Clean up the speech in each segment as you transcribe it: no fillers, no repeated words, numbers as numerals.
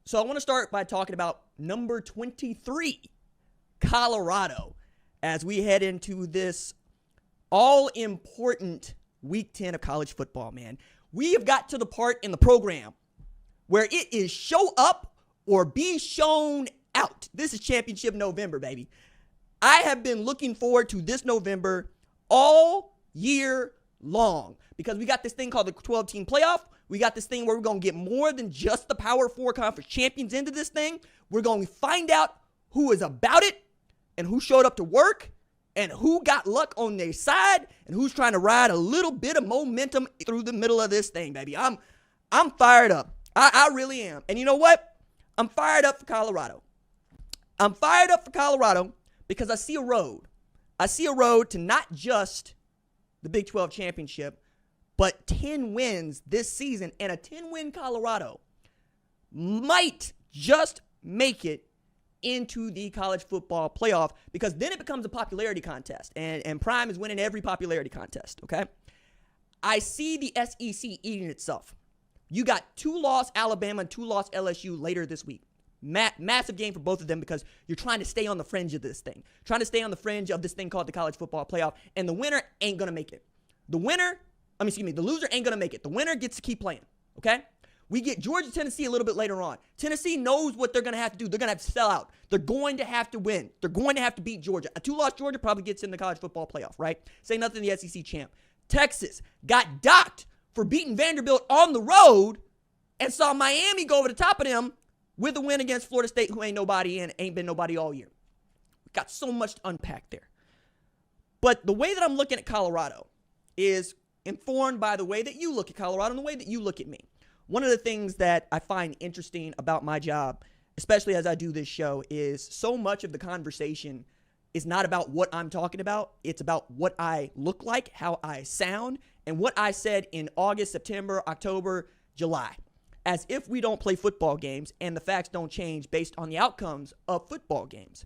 So I want to start by talking about number 23, Colorado, as we head into this all-important Week 10 of college football, man. We have got to the part in the program where it is show up or be shown out. This is championship November, baby. I have been looking forward to this November all year long because we got this thing called the 12-team playoff. We got this thing where we're going to get more than just the Power 4 conference champions into this thing. We're going to find out who is about it and who showed up to work and who got luck on their side and who's trying to ride a little bit of momentum through the middle of this thing, baby. I'm fired up. I really am. And you know what? I'm fired up for Colorado. I'm fired up for Colorado because I see a road. I see a road to not just the Big 12 championship, but 10 wins this season. And a 10-win Colorado might just make it into the college football playoff because then it becomes a popularity contest. And Prime is winning every popularity contest, okay? I see the SEC eating itself. You got 2-loss Alabama and 2-loss LSU later this week. Massive game for both of them because you're trying to stay on the fringe of this thing. Trying to stay on the fringe of this thing called the college football playoff. And the winner ain't going to make it. The loser ain't going to make it. The winner gets to keep playing, okay? We get Georgia, Tennessee a little bit later on. Tennessee knows what they're going to have to do. They're going to have to sell out. They're going to have to win. They're going to have to beat Georgia. A 2-loss Georgia probably gets in the college football playoff, right? Say nothing to the SEC champ. Texas got docked for beating Vanderbilt on the road and saw Miami go over the top of them with a win against Florida State, who ain't nobody and ain't been nobody all year. We've got so much to unpack there. But the way that I'm looking at Colorado is informed by the way that you look at Colorado and the way that you look at me. One of the things that I find interesting about my job, especially as I do this show, is so much of the conversation is not about what I'm talking about. It's about what I look like, how I sound, and what I said in August, September, October, July. As if we don't play football games and the facts don't change based on the outcomes of football games.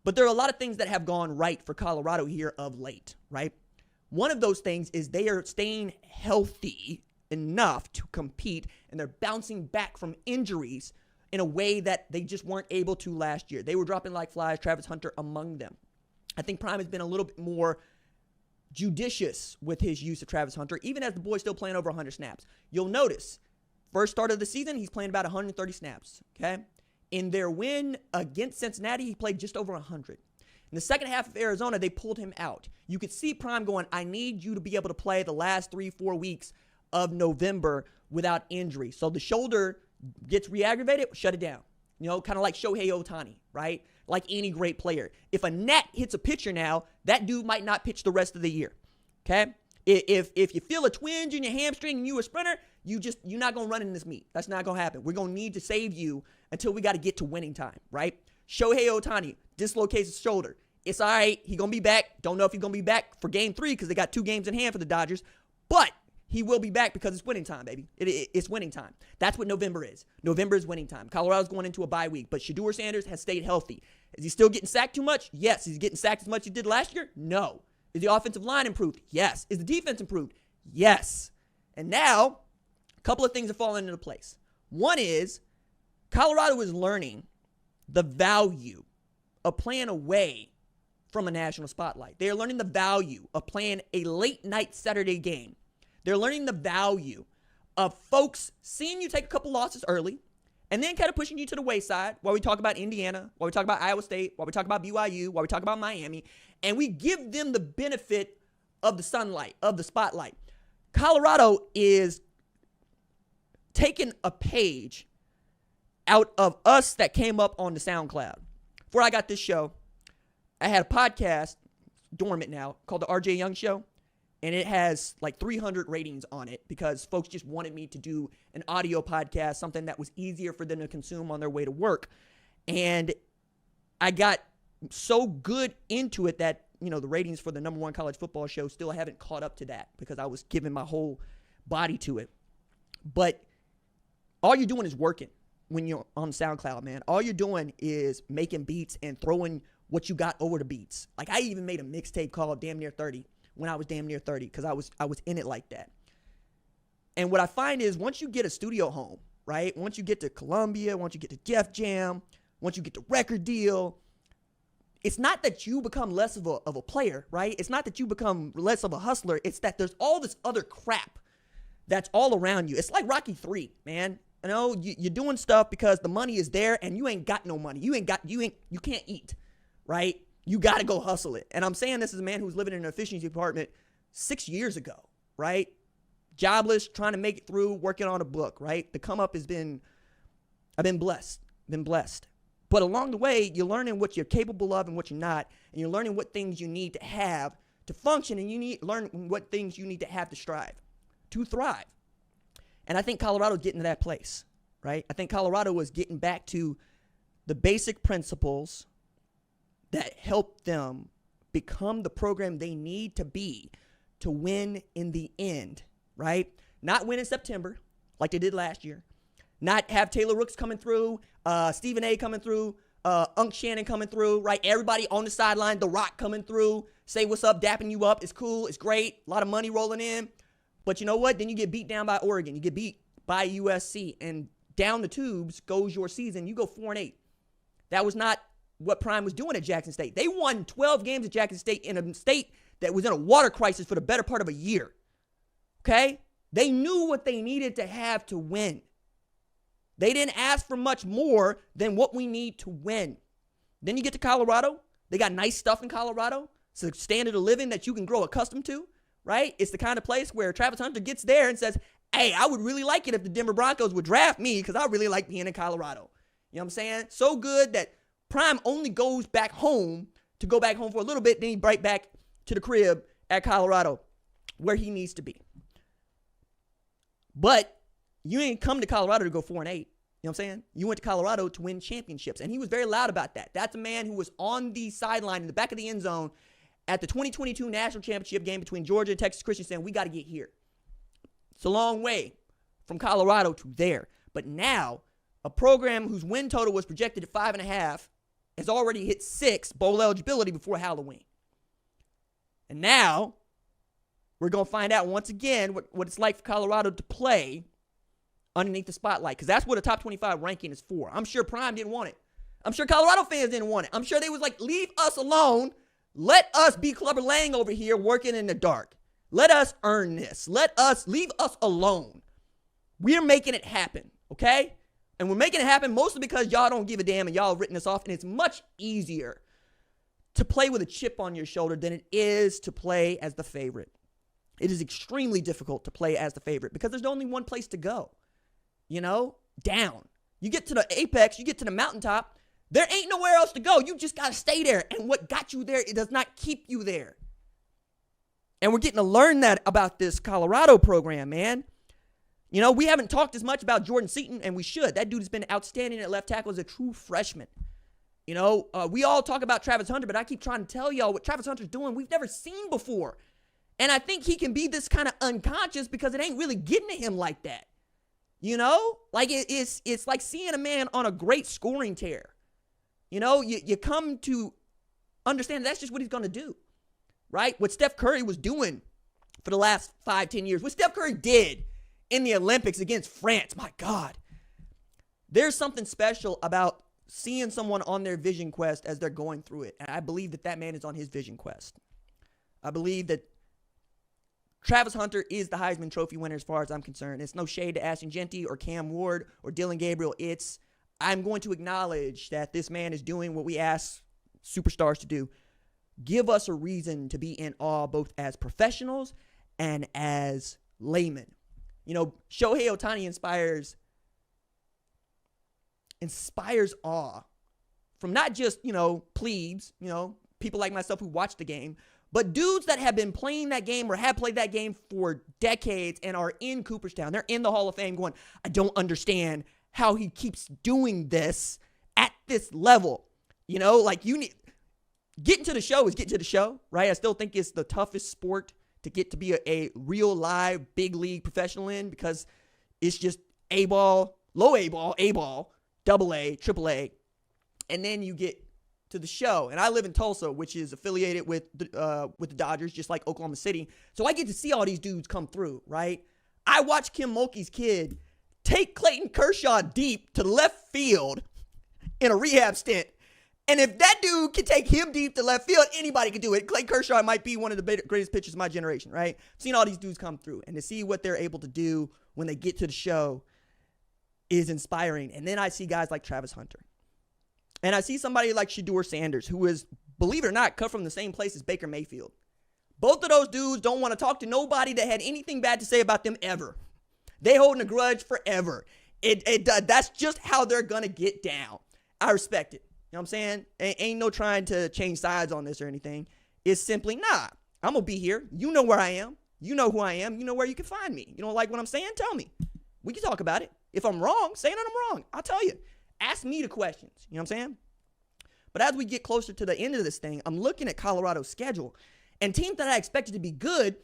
But there are a lot of things that have gone right for Colorado here of late, right? One of those things is they are staying healthy enough to compete, and they're bouncing back from injuries in a way that they just weren't able to last year. They were dropping like flies, Travis Hunter among them. I think Prime has been a little bit more judicious with his use of Travis Hunter, even as the boy's still playing over 100 snaps. You'll notice, first start of the season, he's playing about 130 snaps, okay? In their win against Cincinnati, he played just over 100. In the second half of Arizona, they pulled him out. You could see Prime going, I need you to be able to play the last 3-4 weeks of November without injury. So the shoulder gets re-aggravated, shut it down. You know, kind of like Shohei Ohtani, right? Like any great player. If a gnat hits a pitcher now, that dude might not pitch the rest of the year, okay? If you feel a twinge in your hamstring and you're a sprinter, you're not going to run in this meet. That's not going to happen. We're going to need to save you until we got to get to winning time, right? Shohei Ohtani dislocates his shoulder. It's all right. He's going to be back. Don't know if he's going to be back for game 3 because they got 2 games in hand for the Dodgers. But he will be back because it's winning time, baby. It's winning time. That's what November is. November is winning time. Colorado's going into a bye week, but Shedeur Sanders has stayed healthy. Is he still getting sacked too much? Yes. Is he getting sacked as much as he did last year? No. Is the offensive line improved? Yes. Is the defense improved? Yes. And now, a couple of things are falling into place. One is Colorado is learning the value of playing away from a national spotlight. They are learning the value of playing a late night Saturday game. They're learning the value of folks seeing you take a couple losses early and then kind of pushing you to the wayside while we talk about Indiana, while we talk about Iowa State, while we talk about BYU, while we talk about Miami, and we give them the benefit of the sunlight, of the spotlight. Colorado is taking a page out of us that came up on the SoundCloud. Before I got this show, I had a podcast, dormant now, called The RJ Young Show. And it has like 300 ratings on it because folks just wanted me to do an audio podcast, something that was easier for them to consume on their way to work. And I got so good into it that, you know, the ratings for the number 1 college football show still haven't caught up to that because I was giving my whole body to it. But all you're doing is working when you're on SoundCloud, man. All you're doing is making beats and throwing what you got over the beats. Like I even made a mixtape called Damn Near 30. When I was damn near 30 because I was in it like that. And what I find is once you get a studio home, right? Once you get to Columbia, once you get to Def Jam, once you get the record deal, it's not that you become less of a player, right? It's not that you become less of a hustler. It's that there's all this other crap that's all around you. It's like Rocky 3, man. You know, you're doing stuff because the money is there and you ain't got no money. You can't eat, right? You got to go hustle it. And I'm saying this as a man who's living in an efficiency department 6 years ago, right? Jobless, trying to make it through, working on a book, right? The come up I've been blessed. But along the way, you're learning what you're capable of and what you're not, and you're learning what things you need to have to function, and learn what things you need to have to thrive. And I think Colorado's getting to that place, right? I think Colorado is getting back to the basic principles that help them become the program they need to be to win in the end, right? Not win in September like they did last year. Not have Taylor Rooks coming through, Stephen A coming through, Unc Shannon coming through, right? Everybody on the sideline, The Rock coming through, say what's up, dapping you up. It's cool. It's great. A lot of money rolling in. But you know what? Then you get beat down by Oregon. You get beat by USC. And down the tubes goes your season. You go 4-8. That was not what Prime was doing at Jackson State. They won 12 games at Jackson State in a state that was in a water crisis for the better part of a year. Okay? They knew what they needed to have to win. They didn't ask for much more than what we need to win. Then you get to Colorado. They got nice stuff in Colorado. It's a standard of living that you can grow accustomed to, right? It's the kind of place where Travis Hunter gets there and says, hey, I would really like it if the Denver Broncos would draft me because I really like being in Colorado. You know what I'm saying? So good that Prime only goes back home to go back home for a little bit, then he's right back to the crib at Colorado where he needs to be. But you ain't come to Colorado to go 4-8. You know what I'm saying? You went to Colorado to win championships. And he was very loud about that. That's a man who was on the sideline in the back of the end zone at the 2022 national championship game between Georgia and Texas Christian saying, we got to get here. It's a long way from Colorado to there. But now, a program whose win total was projected at 5.5 has already hit 6 bowl eligibility before Halloween. And now, we're going to find out once again what it's like for Colorado to play underneath the spotlight, because that's what a top 25 ranking is for. I'm sure Prime didn't want it. I'm sure Colorado fans didn't want it. I'm sure they was like, leave us alone. Let us be Clubber Lang over here working in the dark. Let us earn this. Leave us alone. We're making it happen, okay? And we're making it happen mostly because y'all don't give a damn and y'all have written us off, and it's much easier to play with a chip on your shoulder than it is to play as the favorite. It is extremely difficult to play as the favorite because there's only one place to go. You know, down. You get to the apex, you get to the mountaintop, there ain't nowhere else to go. You just got to stay there. And what got you there, it does not keep you there. And we're getting to learn that about this Colorado program, man. You know, we haven't talked as much about Jordan Seaton, and we should. That dude has been outstanding at left tackle as a true freshman. You know, we all talk about Travis Hunter, but I keep trying to tell y'all what Travis Hunter's doing we've never seen before. And I think he can be this kind of unconscious because it ain't really getting to him like that. You know, like it's like seeing a man on a great scoring tear. You know, you come to understand that's just what he's going to do, right? What Steph Curry was doing for the last 5-10 years, what Steph Curry did in the Olympics against France, my God. There's something special about seeing someone on their vision quest as they're going through it. And I believe that man is on his vision quest. I believe that Travis Hunter is the Heisman Trophy winner as far as I'm concerned. It's no shade to Ashton Genty or Cam Ward or Dylan Gabriel. I'm going to acknowledge that this man is doing what we ask superstars to do. Give us a reason to be in awe both as professionals and as laymen. You know, Shohei Ohtani inspires awe from not just, you know, plebes, you know, people like myself who watch the game, but dudes that have been playing that game or have played that game for decades and are in Cooperstown. They're in the Hall of Fame going, I don't understand how he keeps doing this at this level. You know, like getting to the show is getting to the show, right? I still think it's the toughest sport to get to be a real live big league professional in because it's just A-ball, low A-ball, A-ball, double A, triple A. And then you get to the show. And I live in Tulsa, which is affiliated with the Dodgers, just like Oklahoma City. So I get to see all these dudes come through, right? I watched Kim Mulkey's kid take Clayton Kershaw deep to left field in a rehab stint. And if that dude can take him deep to left field, anybody can do it. Clayton Kershaw might be one of the greatest pitchers of my generation, right? I've seen all these dudes come through, and to see what they're able to do when they get to the show is inspiring. And then I see guys like Travis Hunter. And I see somebody like Shedeur Sanders, who is, believe it or not, cut from the same place as Baker Mayfield. Both of those dudes don't want to talk to nobody that had anything bad to say about them ever. They holding a grudge forever. That's just how they're going to get down. I respect it. You know what I'm saying? Ain't no trying to change sides on this or anything. It's simply, nah, I'm going to be here. You know where I am. You know who I am. You know where you can find me. You don't like what I'm saying? Tell me. We can talk about it. If I'm wrong, say that I'm wrong. I'll tell you. Ask me the questions. You know what I'm saying? But as we get closer to the end of this thing, I'm looking at Colorado's schedule. And teams that I expected to be good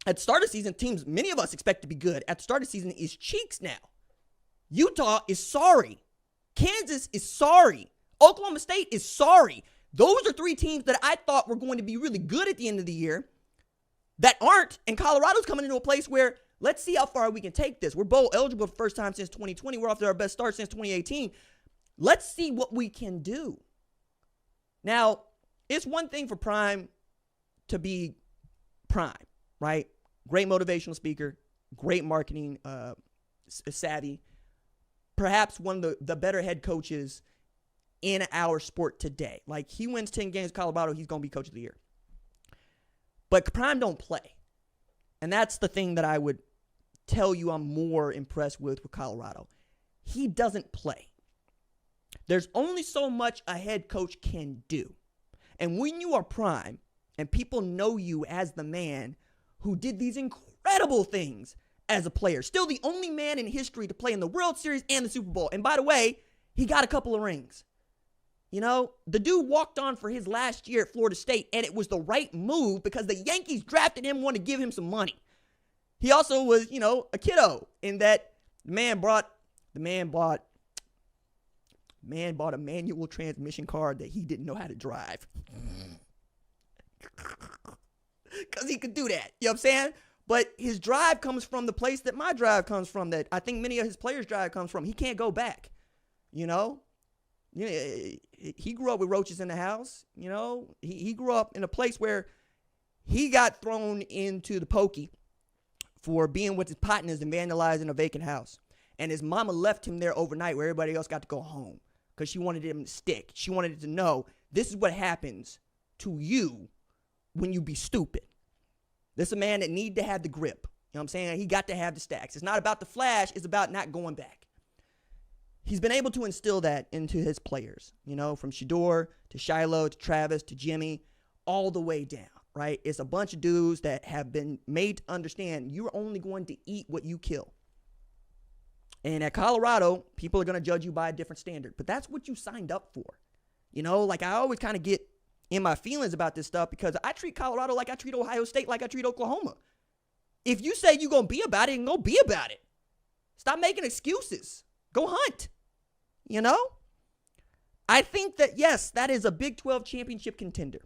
at the start of the season, teams many of us expect to be good at the start of the season, is cheeks now. Utah is sorry. Kansas is sorry. Oklahoma State is sorry. Those are three teams that I thought were going to be really good at the end of the year that aren't. And Colorado's coming into a place where let's see how far we can take this. We're bowl eligible for the first time since 2020. We're off to our best start since 2018. Let's see what we can do. Now, it's one thing for Prime to be Prime, right? Great motivational speaker, great marketing savvy, perhaps one of the better head coaches in our sport today. Like, he wins 10 games with Colorado, he's going to be coach of the year. But Prime don't play. And that's the thing that I would tell you I'm more impressed with Colorado. He doesn't play. There's only so much a head coach can do. And when you are Prime and people know you as the man who did these incredible things as a player, still the only man in history to play in the World Series and the Super Bowl. And by the way, he got a couple of rings. You know, the dude walked on for his last year at Florida State, and it was the right move because the Yankees drafted him, wanted to give him some money. He also was, you know, a kiddo in that the man bought a manual transmission car that he didn't know how to drive. Because he could do that. You know what I'm saying? But his drive comes from the place that my drive comes from, that I think many of his players' drive comes from. He can't go back, you know? He grew up with roaches in the house, you know? He grew up in a place where he got thrown into the pokey for being with his partners and vandalizing a vacant house. And his mama left him there overnight where everybody else got to go home because she wanted him to stick. She wanted him to know this is what happens to you when you be stupid. This is a man that need to have the grip. You know what I'm saying? He got to have the stacks. It's not about the flash. It's about not going back. He's been able to instill that into his players, you know, from Shedeur to Shiloh to Travis to Jimmy, all the way down, right? It's a bunch of dudes that have been made to understand you're only going to eat what you kill. And at Colorado, people are going to judge you by a different standard, but that's what you signed up for. You know, like I always kind of get in my feelings about this stuff because I treat Colorado like I treat Ohio State, like I treat Oklahoma. If you say you're going to be about it, then go be about it. Stop making excuses. Go hunt. You know? I think that, yes, that is a Big 12 championship contender.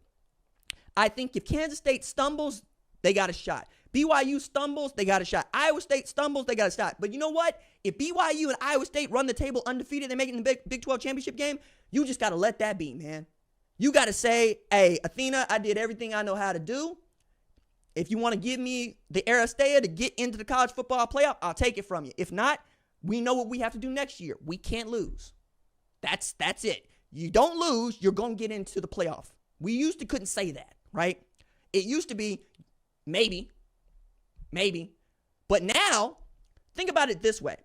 I think if Kansas State stumbles, they got a shot. BYU stumbles, they got a shot. Iowa State stumbles, they got a shot. But you know what? If BYU and Iowa State run the table undefeated, they make it in the Big 12 championship game, you just got to let that be, man. You got to say, hey, Athena, I did everything I know how to do. If you want to give me the Aristea to get into the college football playoff, I'll take it from you. If not, we know what we have to do next year. We can't lose. That's it. You don't lose, you're going to get into the playoff. We used to couldn't say that, right? It used to be maybe. But now, think about it this way.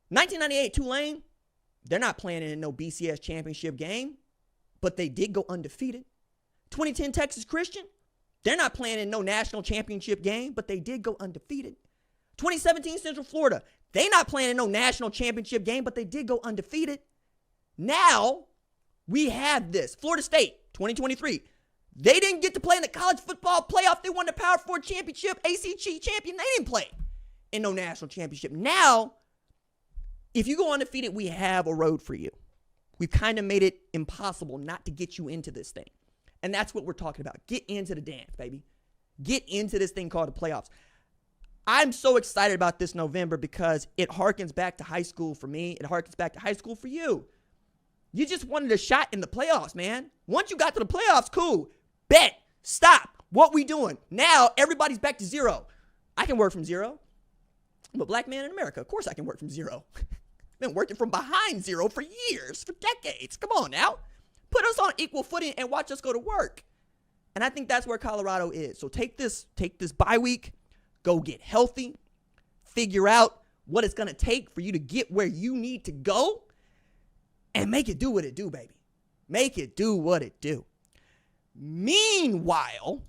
1998 Tulane, they're not playing in no BCS championship game, but they did go undefeated. 2010 Texas Christian, they're not playing in no national championship game, but they did go undefeated. 2017 Central Florida, they not playing in no national championship game, but they did go undefeated. Now, we have this. Florida State, 2023. They didn't get to play in the college football playoff. They won the Power 4 championship, ACC champion. They didn't play in no national championship. Now, if you go undefeated, we have a road for you. We've kind of made it impossible not to get you into this thing. And that's what we're talking about. Get into the dance, baby. Get into this thing called the playoffs. I'm so excited about this November because it harkens back to high school for me. It harkens back to high school for you. You just wanted a shot in the playoffs, man. Once you got to the playoffs, cool. Bet. Stop. What we doing? Now everybody's back to zero. I can work from zero. I'm a black man in America. Of course I can work from zero. Been working from behind zero for years, for decades. Come on now. Put us on equal footing and watch us go to work. And I think that's where Colorado is. So take this bye week, go get healthy, figure out what it's going to take for you to get where you need to go, and make it do what it do, baby. Make it do what it do. Meanwhile,